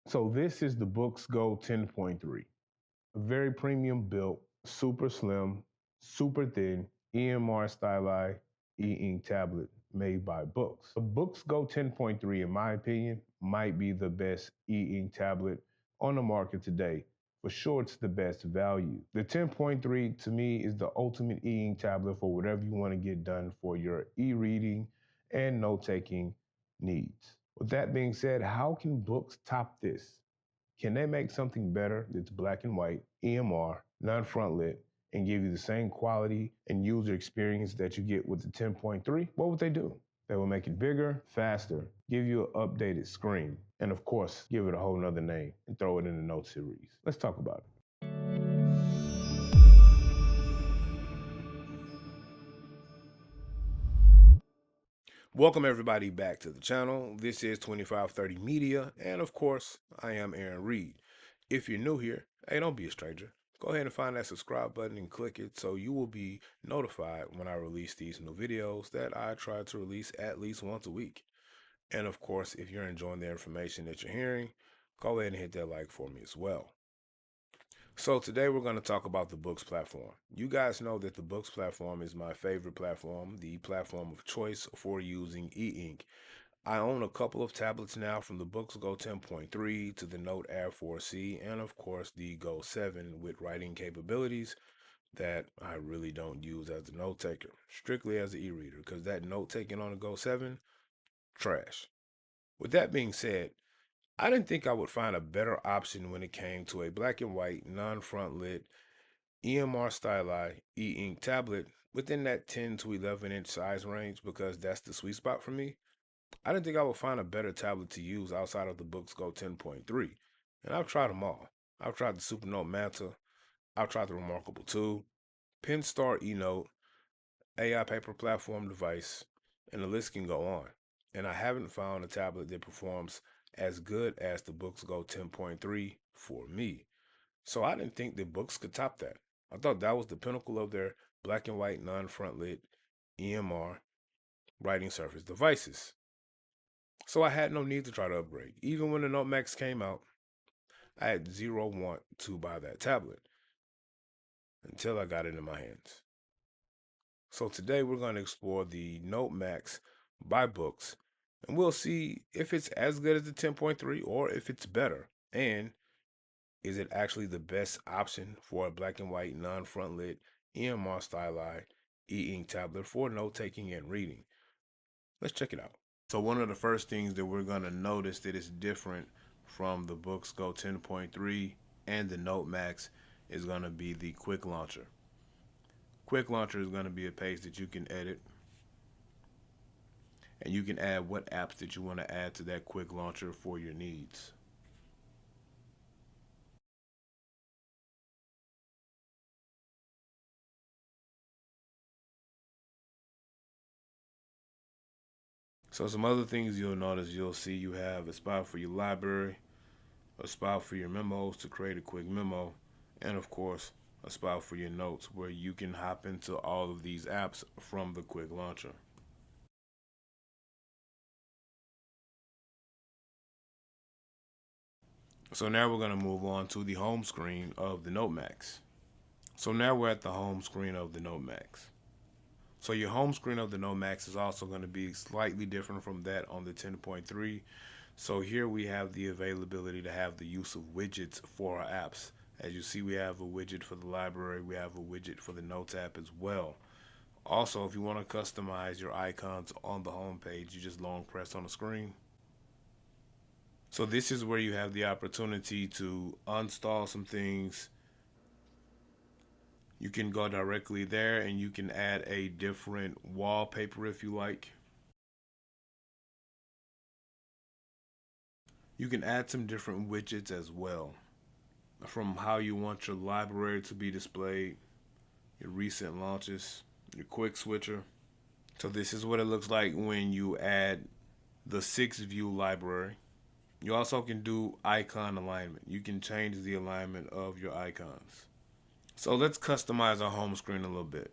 So this is the Books Go 10.3, a very premium built, super slim, super thin, EMR stylized e-ink tablet made by Books. The Books Go 10.3, in my opinion, might be the best e-ink tablet on the market today. For sure, it's the best value. The 10.3 to me is the ultimate e-ink tablet for whatever you want to get done for your e-reading and note-taking needs. With that being said, how can Books top this? Can they make something better that's black and white, EMR, non-front lit, and give you the same quality and user experience that you get with the 10.3? What would they do? They will make it bigger, faster, give you an updated screen, and of course, give it a whole nother name and throw it in the note series. Let's talk about it. Welcome everybody back to the channel. This is 2530 Media, and of course, I am Aaron Reed. If you're new here, hey, don't be a stranger. Go ahead and find that subscribe button and click it so you will be notified when I release these new videos that I try to release at least once a week. And of course, if you're enjoying the information that you're hearing, go ahead and hit that like for me as well. So today we're going to talk about the Books platform. You guys know that the Books platform is my favorite platform, the platform of choice for using e-ink. I own a couple of tablets now, from the Books Go 10.3 to the Note Air 4C, and of course the Go 7 with writing capabilities that I really don't use as a note taker, strictly as an e-reader, because that note taking on the Go 7, trash. With that being said, I didn't think I would find a better option when it came to a black and white, non-front lit, EMR stylized e-ink tablet within that 10 to 11 inch size range, because that's the sweet spot for me. I didn't think I would find a better tablet to use outside of the Books Go 10.3. And I've tried them all. I've tried the Supernote Manta, I've tried the Remarkable 2, Penstar eNote, AI paper platform device, and the list can go on. And I haven't found a tablet that performs as good as the Books Go 10.3 for me. So I didn't think that Books could top that. I thought that was the pinnacle of their black and white, non-front lit EMR writing surface devices. So I had no need to try to upgrade. Even when the NoteMax came out, I had zero want to buy that tablet until I got it in my hands. So today we're going to explore the NoteMax by Books, and we'll see if it's as good as the 10.3 or if it's better. And is it actually the best option for a black and white, non-front lit, EMR stylized e-ink tablet for note taking and reading? Let's check it out. So one of the first things that we're going to notice that is different from the Books Go 10.3 and the NoteMax is going to be the Quick Launcher. Quick Launcher is going to be a page that you can edit, and you can add what apps that you want to add to that Quick Launcher for your needs. So some other things you'll notice, you'll see you have a spot for your library, a spot for your memos to create a quick memo, and of course a spot for your notes where you can hop into all of these apps from the Quick Launcher. So now we're going to move on to the home screen of the NoteMax. So now we're at the home screen of the NoteMax. So your home screen of the NoteMax is also going to be slightly different from that on the 10.3. So here we have the availability to have the use of widgets for our apps. As you see, we have a widget for the library, we have a widget for the Notes app as well. Also, if you want to customize your icons on the home page, you just long press on the screen. So this is where you have the opportunity to uninstall some things. You can go directly there and you can add a different wallpaper if you like. You can add some different widgets as well, from how you want your library to be displayed, your recent launches, your quick switcher. So this is what it looks like when you add the 6-view library. You also can do icon alignment. You can change the alignment of your icons. So let's customize our home screen a little bit.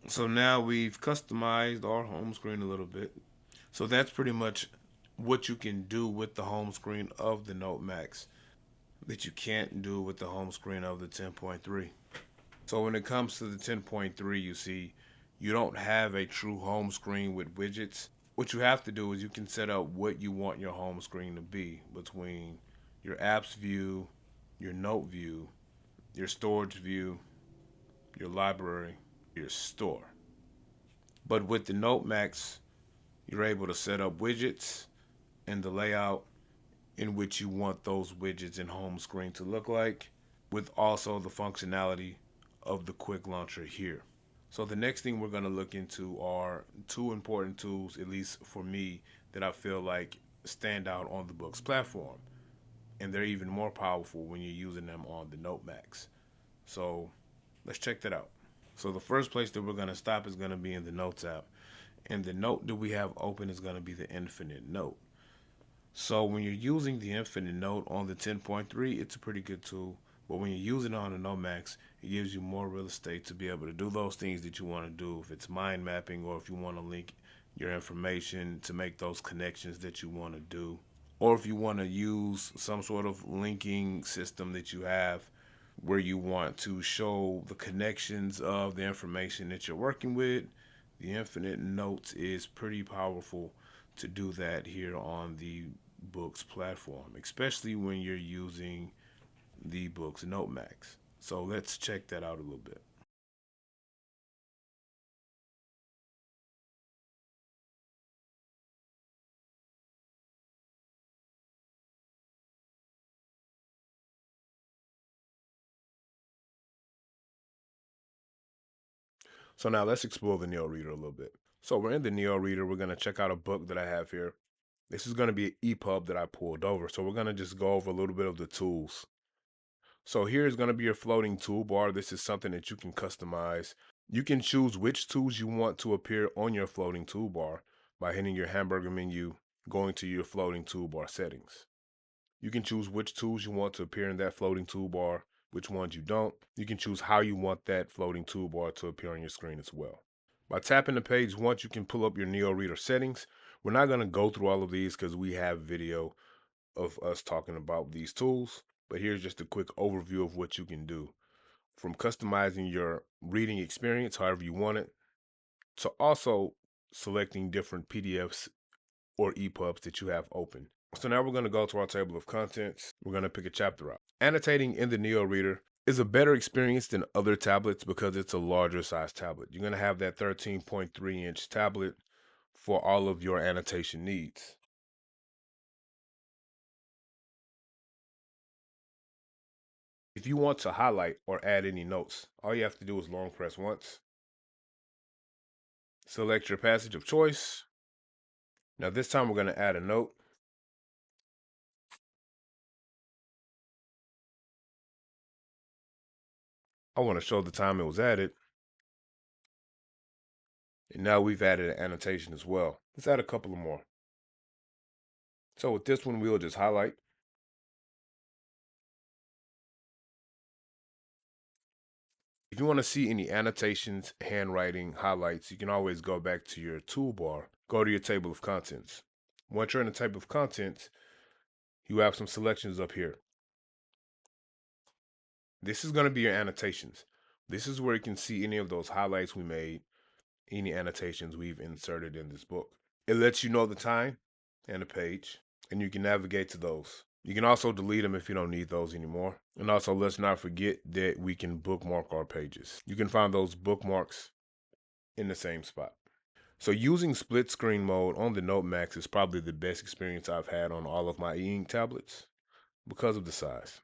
So now we've customized our home screen a little bit. So that's pretty much what you can do with the home screen of the NoteMax that you can't do with the home screen of the 10.3. So when it comes to the 10.3, you see, you don't have a true home screen with widgets. What you have to do is you can set up what you want your home screen to be between your apps view, your note view, your storage view, your library, your store. But with the NoteMax, you're able to set up widgets and the layout in which you want those widgets in home screen to look like, with also the functionality of the quick launcher here. So the next thing we're going to look into are two important tools, at least for me, that I feel like stand out on the Books platform. And they're even more powerful when you're using them on the NoteMax. So let's check that out. So the first place that we're going to stop is going to be in the Notes app. And the note that we have open is going to be the Infinite Note. So when you're using the Infinite Note on the 10.3, it's a pretty good tool. But when you're using it on the NoteMax, it gives you more real estate to be able to do those things that you want to do. If it's mind mapping or if you want to link your information to make those connections that you want to do. Or if you want to use some sort of linking system that you have where you want to show the connections of the information that you're working with, the Infinite Notes is pretty powerful to do that here on the Books platform, especially when you're using the Books NoteMax. So let's check that out a little bit. So now let's explore the NeoReader a little bit. So we're in the NeoReader. We're going to check out a book that I have here. This is going to be an EPUB that I pulled over. So we're going to just go over a little bit of the tools. So here's going to be your floating toolbar. This is something that you can customize. You can choose which tools you want to appear on your floating toolbar by hitting your hamburger menu, going to your floating toolbar settings. You can choose which tools you want to appear in that floating toolbar, which ones you don't. You can choose how you want that floating toolbar to appear on your screen as well. By tapping the page once, you can pull up your NeoReader settings. We're not going to go through all of these because we have video of us talking about these tools, but here's just a quick overview of what you can do. From customizing your reading experience however you want it, to also selecting different PDFs or EPUBs that you have open. So now we're going to go to our table of contents. We're going to pick a chapter out. Annotating in the NeoReader is a better experience than other tablets because it's a larger size tablet. You're going to have that 13.3-inch tablet for all of your annotation needs. If you want to highlight or add any notes, all you have to do is long press once. Select your passage of choice. Now this time we're going to add a note. I want to show the time it was added. And now we've added an annotation as well. Let's add a couple of more. So with this one, we'll just highlight. If you want to see any annotations, handwriting, highlights, you can always go back to your toolbar, go to your table of contents. Once you're in the table of contents, you have some selections up here. This is going to be your annotations. This is where you can see any of those highlights we made, any annotations we've inserted in this book. It lets you know the time and the page, and you can navigate to those. You can also delete them if you don't need those anymore. And also, let's not forget that we can bookmark our pages. You can find those bookmarks in the same spot. So using split screen mode on the NoteMax is probably the best experience I've had on all of my EInkTablets because of the size.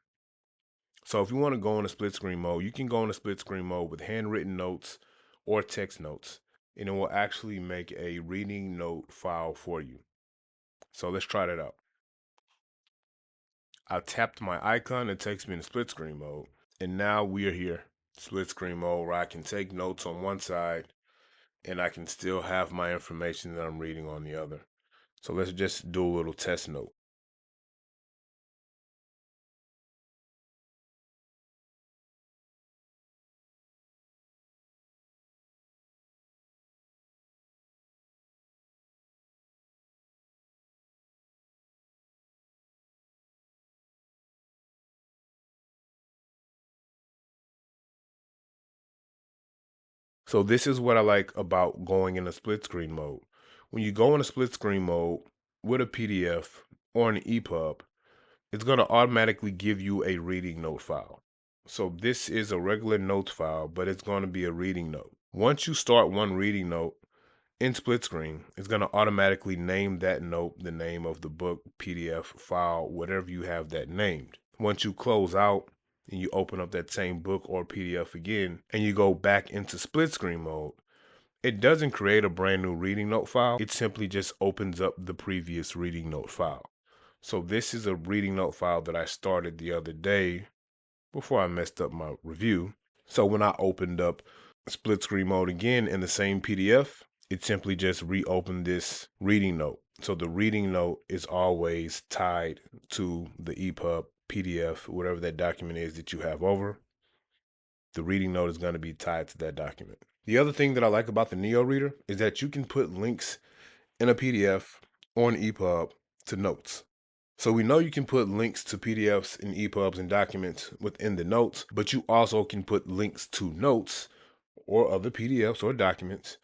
So if you want to go in a split screen mode, you can go in a split screen mode with handwritten notes or text notes, and it will actually make a reading note file for you. So let's try that out. I tapped my icon, it takes me in split screen mode, and now we are here, split screen mode, where I can take notes on one side and I can still have my information that I'm reading on the other. So let's just do a little test note. So this is what I like about going in a split screen mode. When you go in a split screen mode with a PDF or an EPUB, it's going to automatically give you a reading note file. So this is a regular notes file, but it's going to be a reading note. Once you start one reading note in split screen, it's going to automatically name that note the name of the book, PDF, file, whatever you have that named. Once you close out and you open up that same book or PDF again, and you go back into split screen mode, it doesn't create a brand new reading note file. It simply just opens up the previous reading note file. So this is a reading note file that I started the other day before I messed up my review. So when I opened up split screen mode again in the same PDF, it simply just reopened this reading note. So the reading note is always tied to the EPUB, PDF, whatever that document is that you have over. The reading note is going to be tied to that document. The other thing that I like about the NeoReader is that you can put links in a PDF or an EPUB to notes. So we know you can put links to PDFs and EPUBs and documents within the notes, but you also can put links to notes or other PDFs or documents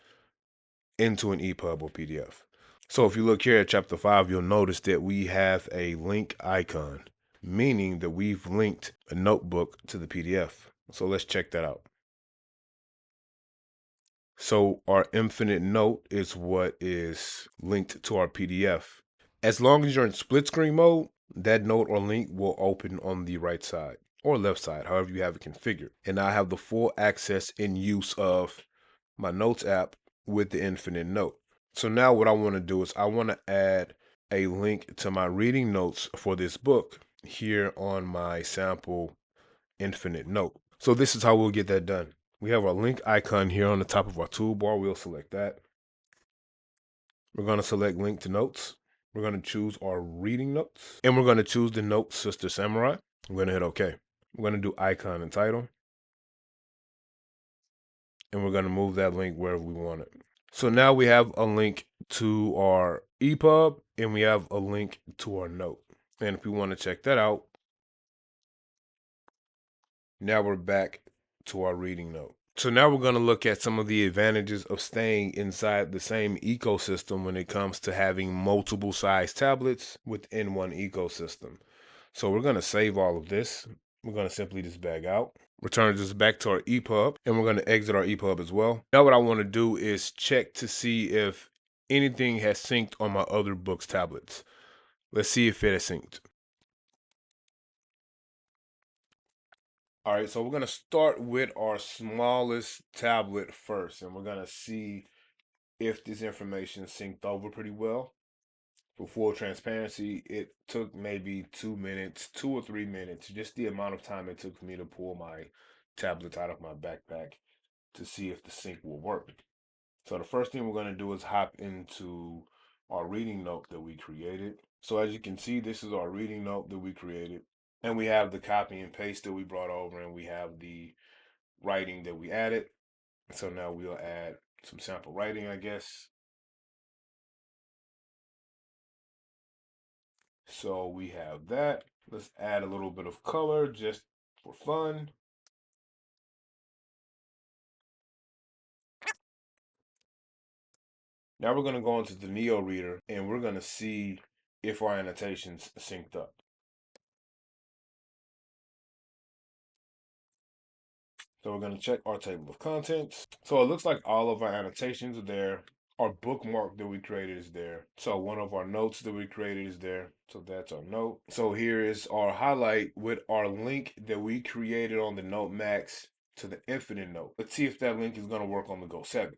into an EPUB or PDF. So if you look here at chapter 5, you'll notice that we have a link icon, meaning that we've linked a notebook to the PDF. So let's check that out. So our infinite note is what is linked to our PDF. As long as you're in split screen mode, that note or link will open on the right side or left side, however you have it configured. And I have the full access and use of my notes app with the infinite note. So now what I want to do is I want to add a link to my reading notes for this book here on my sample infinite note. So this is how we'll get that done. We have our link icon here on the top of our toolbar. We'll select that. We're going to select link to notes. We're going to choose our reading notes. And we're going to choose the note Sister Samurai. I'm going to hit OK. We're going to do icon and title. And we're going to move that link wherever we want it. So now we have a link to our EPUB and we have a link to our note. And if we want to check that out, now we're back to our reading note. So now we're going to look at some of the advantages of staying inside the same ecosystem when it comes to having multiple size tablets within one ecosystem. So we're going to save all of this. We're going to simply just back out, return this back to our EPUB, and we're going to exit our EPUB as well. Now what I want to do is check to see if anything has synced on my other books tablets. Let's see if it has synced. All right, so we're going to start with our smallest tablet first, and we're going to see if this information synced over pretty well. For full transparency, it took maybe 2 minutes, 2 or 3 minutes, just the amount of time it took for me to pull my tablets out of my backpack to see if the sync will work. So the first thing we're going to do is hop into our reading note that we created. So as you can see, this is our reading note that we created. And we have the copy and paste that we brought over, and we have the writing that we added. So now we'll add some sample writing, I guess. So we have that. Let's add a little bit of color just for fun. Now we're going to go into the NeoReader and we're going to see if our annotations synced up. So we're going to check our table of contents. So it looks like all of our annotations are there. Our bookmark that we created is there. So one of our notes that we created is there. So that's our note. So here is our highlight with our link that we created on the NoteMax to the infinite note. Let's see if that link is going to work on the Go 7.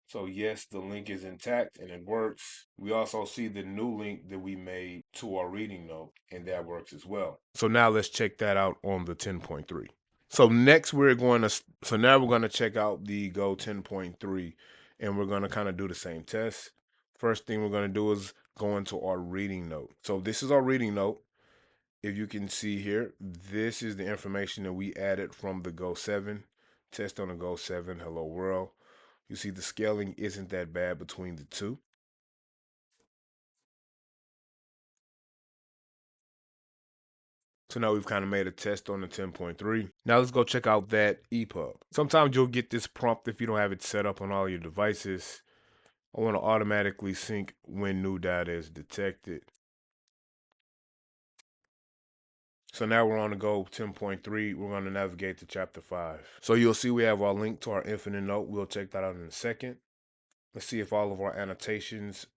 So yes, the link is intact and it works. We also see the new link that we made to our reading note, and that works as well. So now let's check that out on the 10.3. So next now we're going to check out the Go 10.3, and we're going to kind of do the same test. First thing we're going to do is go into our reading note. So this is our reading note. If you can see here, this is the information that we added from the Go 7. Test on the Go 7, hello world. You see the scaling isn't that bad between the two. So now we've kind of made a test on the 10.3. Now let's go check out that EPUB. Sometimes you'll get this prompt if you don't have it set up on all your devices. I want to automatically sync when new data is detected. So now we're on to go 10.3. We're going to navigate to chapter 5. So you'll see we have our link to our infinite note. We'll check that out in a second. Let's see if all of our annotations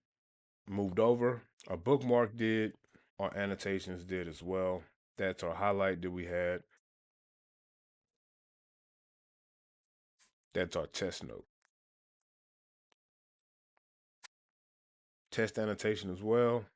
moved over. Our bookmark did. Our annotations did as well. That's our highlight that we had. That's our test note. Test annotation as well.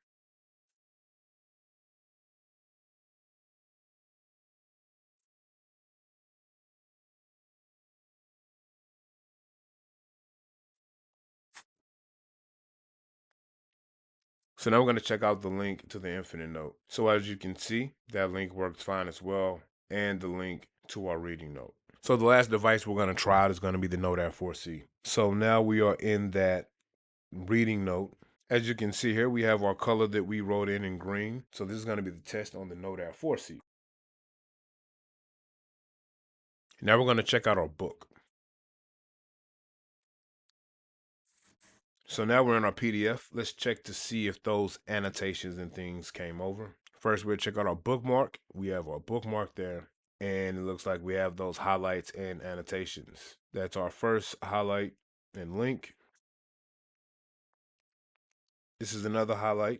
So now we're going to check out the link to the infinite note. So as you can see, that link works fine as well, and the link to our reading note. So the last device we're going to try out is going to be the Note Air 4C. So now we are in that reading note. As you can see here, we have our color that we wrote in green. So this is going to be the test on the Note Air 4C. Now we're going to check out our book. So now we're in our PDF. Let's check to see if those annotations and things came over. First, we'll check out our bookmark. We have our bookmark there, and it looks like we have those highlights and annotations. That's our first highlight and link. This is another highlight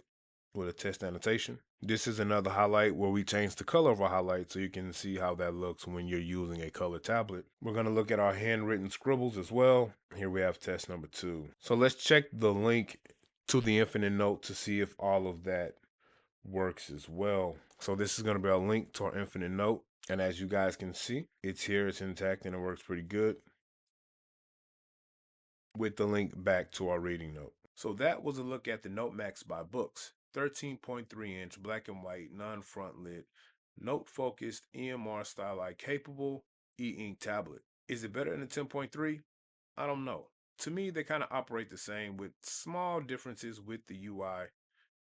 with a test annotation. This is another highlight where we change the color of our highlight so you can see how that looks when you're using a color tablet. We're going to look at our handwritten scribbles as well. Here we have test number 2. So let's check the link to the infinite note to see if all of that works as well. So this is going to be a link to our infinite note. And as you guys can see, it's here, it's intact, and it works pretty good with the link back to our reading note. So that was a look at the NoteMax by Books. 13.3-inch black and white non-front lit, note focused EMR stylized capable EInkTablet. Is it better than the 10.3? I don't know. To me, they kind of operate the same with small differences with the UI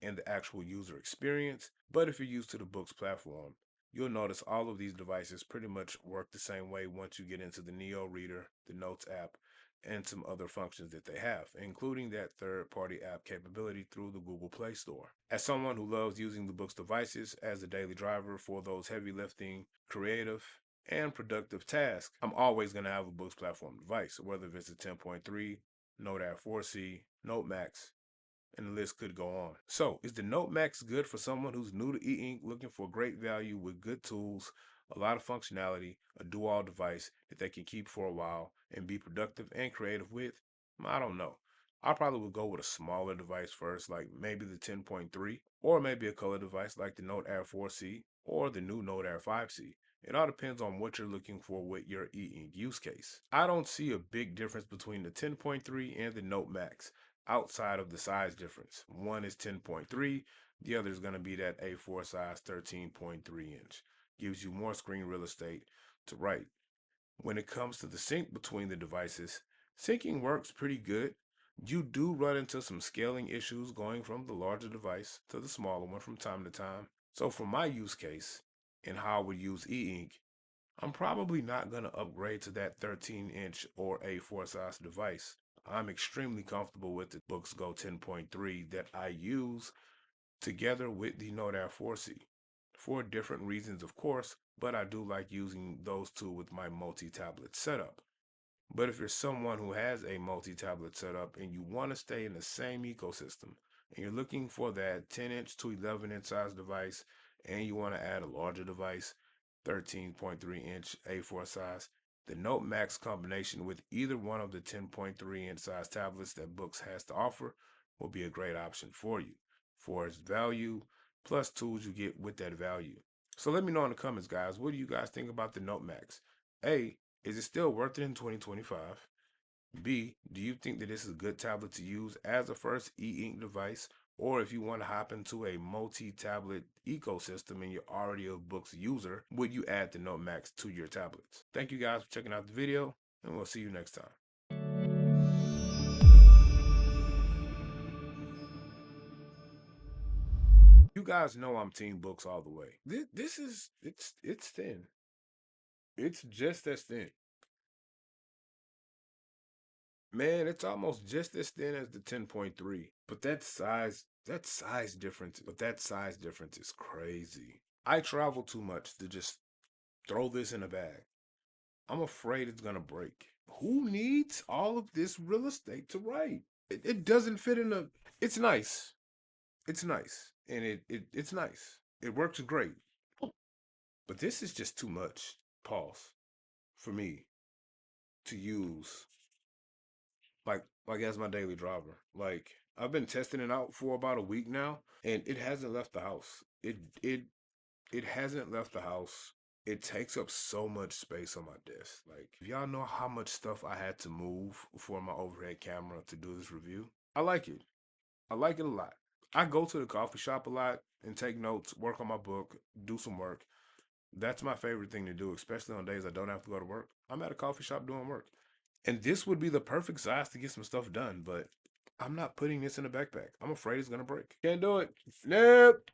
and the actual user experience. But if you're used to the Books platform, you'll notice all of these devices pretty much work the same way once you get into the NeoReader, the Notes app, and some other functions that they have, including that third-party app capability through the Google Play Store. As someone who loves using the Books devices as a daily driver for those heavy lifting, creative, and productive tasks, I'm always going to have a Books platform device, whether it's a 10.3, Note Air 4C, NoteMax, and the list could go on. So, is the NoteMax good for someone who's new to e-ink, looking for great value with good tools, a lot of functionality, a dual device that they can keep for a while and be productive and creative with? I don't know. I probably would go with a smaller device first, like maybe the 10.3, or maybe a color device like the Note Air 4C or the new Note Air 5C. It all depends on what you're looking for with your e-ink use case. I don't see a big difference between the 10.3 and the NoteMax outside of the size difference. One is 10.3, the other is going to be that A4 size 13.3-inch. Gives you more screen real estate to write. When it comes to the sync between the devices, syncing works pretty good. You do run into some scaling issues going from the larger device to the smaller one from time to time. So for my use case and how I would use e-ink, I'm probably not going to upgrade to that 13-inch or A4 size device. I'm extremely comfortable with the Books Go 10.3 that I use together with the Note Air 4C. For different reasons, of course, but I do like using those two with my multi-tablet setup. But if you're someone who has a multi-tablet setup and you want to stay in the same ecosystem, and you're looking for that 10-inch to 11-inch size device, and you want to add a larger device, 13.3-inch A4 size, the NoteMax combination with either one of the 10.3-inch size tablets that Books has to offer will be a great option for you for its value plus tools you get with that value. So let me know in the comments, guys, what do you guys think about the NoteMax? A, is it still worth it in 2025? B, do you think that this is a good tablet to use as a first e-ink device? Or if you want to hop into a multi-tablet ecosystem and you're already a Books user, would you add the NoteMax to your tablets? Thank you guys for checking out the video, and we'll see you next time. You guys know I'm Team Books all the way. This is it's thin. It's just as thin. Man, it's almost just as thin as the 10.3. But that size difference is crazy. I travel too much to just throw this in a bag. I'm afraid it's gonna break. Who needs all of this real estate to write? It doesn't fit in a. It's nice. It's nice, and it's nice. It works great. But this is just too much. Pause for me to use like as my daily driver. Like I've been testing it out for about a week now, and it hasn't left the house. It hasn't left the house. It takes up so much space on my desk. Like, if y'all know how much stuff I had to move for my overhead camera to do this review, I like it. I like it a lot. I go to the coffee shop a lot and take notes, work on my book, do some work. That's my favorite thing to do, especially on days I don't have to go to work. I'm at a coffee shop doing work. And this would be the perfect size to get some stuff done, but I'm not putting this in a backpack. I'm afraid it's gonna break. Can't do it. Nope.